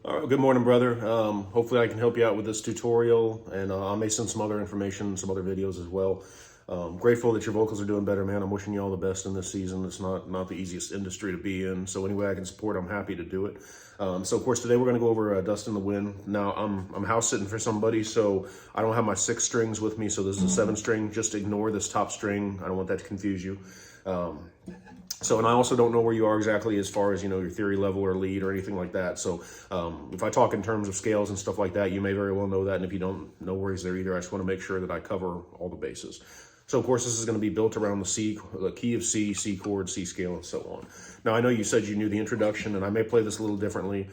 All right, good morning, brother. Hopefully I can help you out with this tutorial, and I may send some other information, some other videos as well. Grateful that your vocals are doing better, man. I'm wishing you all the best in this season. It's not the easiest industry to be in, so any way I can support, I'm happy to do it. So of course today we're going to go over Dust in the Wind. Now I'm house sitting for somebody, so I don't have my 6 strings with me, so this is a 7 string. Just ignore this top string. I don't want that to confuse you. And I also don't know where you are exactly as far as, your theory level or lead or anything like that. So if I talk in terms of scales and stuff like that, you may very well know that. And if you don't, no worries there either. I just want to make sure that I cover all the bases. So of course, this is going to be built around the key of C, C chord, C scale, and so on. Now, I know you said you knew the introduction, and I may play this a little differently.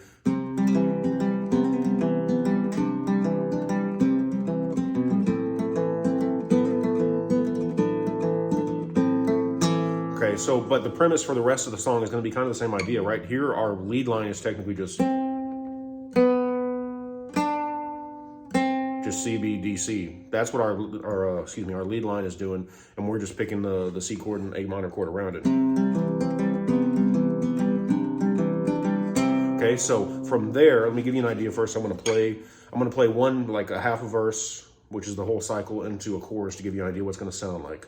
Okay, but the premise for the rest of the song is going to be kind of the same idea, right? Here, our lead line is technically just C, B, D, C. That's what our lead line is doing, and we're just picking the C chord and A minor chord around it. Okay, so from there, let me give you an idea first. I'm going to play one, like a half a verse, which is the whole cycle, into a chorus to give you an idea what it's going to sound like.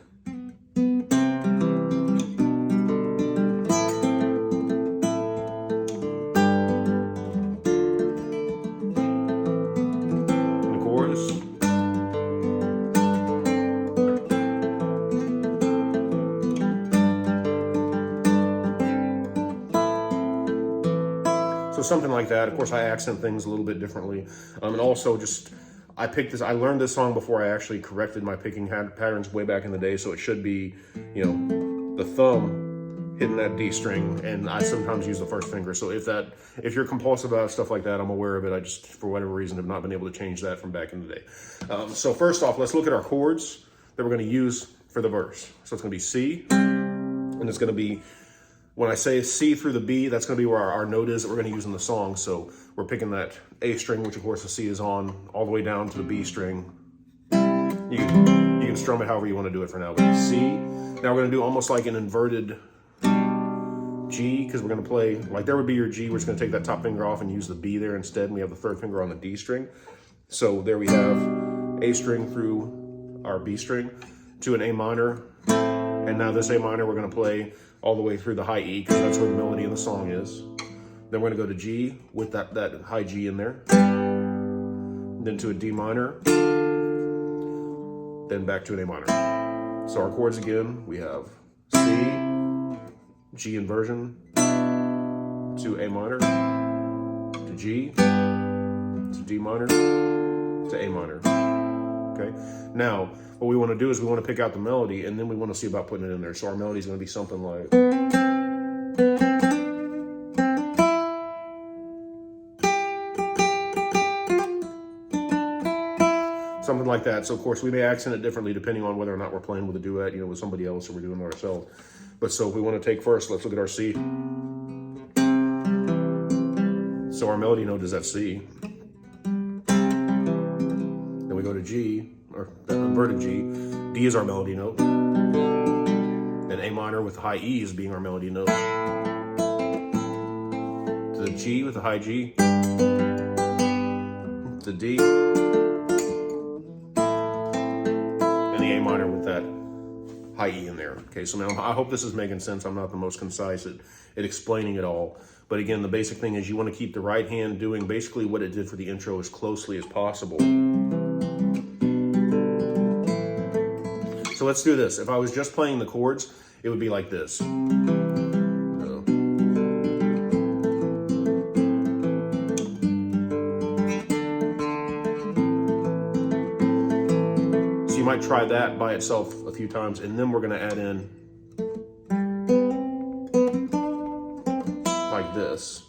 So something like that. Of course, I accent things a little bit differently. And also I learned this song before I actually corrected my picking patterns way back in the day. So it should be, the thumb hitting that D string, and I sometimes use the first finger. So if you're compulsive about stuff like that, I'm aware of it. I just, for whatever reason, have not been able to change that from back in the day. So first off, let's look at our chords that we're going to use for the verse. So it's going to be C, and it's going to be, when I say C through the B, that's going to be where our note is that we're going to use in the song. So we're picking that A string, which of course the C is on, all the way down to the B string. You can strum it however you want to do it for now. But C. Now we're going to do almost like an inverted G, because we're going to play, like there would be your G, we're just going to take that top finger off and use the B there instead, and we have the third finger on the D string. So there we have A string through our B string to an A minor. And now this A minor we're going to play all the way through the high E, because that's where the melody in the song is. Then we're going to go to G with that high G in there. Then to a D minor. Then back to an A minor. So our chords again, we have C, G inversion, to A minor, to G, to D minor, to A minor. Okay. Now, what we want to do is we want to pick out the melody, and then we want to see about putting it in there. So our melody is going to be something like. Something like that. So of course we may accent it differently depending on whether or not we're playing with a duet, with somebody else, or we're doing it ourselves. But so if we want to take first, let's look at our C. So our melody note is that C. Then we go to G, or inverted G. D is our melody note. And A minor with high E is being our melody note. To the G with the high G. To D. And the A minor with that high E in there. Okay, so now I hope this is making sense. I'm not the most concise at explaining it all. But again, the basic thing is you want to keep the right hand doing basically what it did for the intro as closely as possible. So let's do this. If I was just playing the chords, it would be like this. So you might try that by itself a few times, and then we're going to add in like this.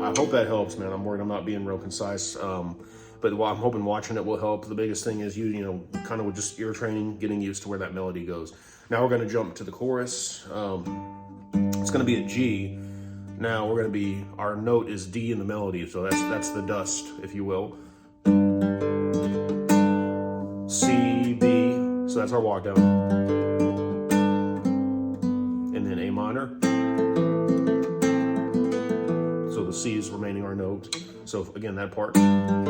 I hope that helps, man. I'm worried I'm not being real concise, but I'm hoping watching it will help. The biggest thing is you kind of with just ear training, getting used to where that melody goes. Now we're going to jump to the chorus. It's going to be a G. Now we're going to be, our note is D in the melody, so that's the dust, if you will. that's our walk down. And then A minor. So the C is remaining our note. So again, that part. Then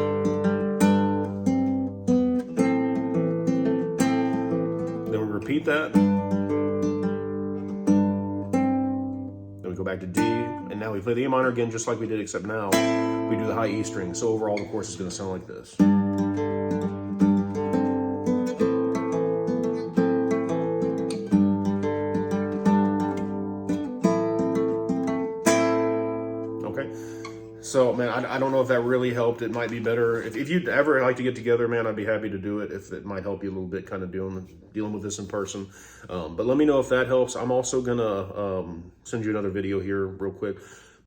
we repeat that. Then we go back to D, and now we play the A minor again, just like we did, except now we do the high E string. So overall, the chorus is going to sound like this. Okay. So, man, I don't know if that really helped. It might be better. If you'd ever like to get together, man, I'd be happy to do it if it might help you a little bit, kind of dealing with this in person. But let me know if that helps. I'm also going to send you another video here real quick.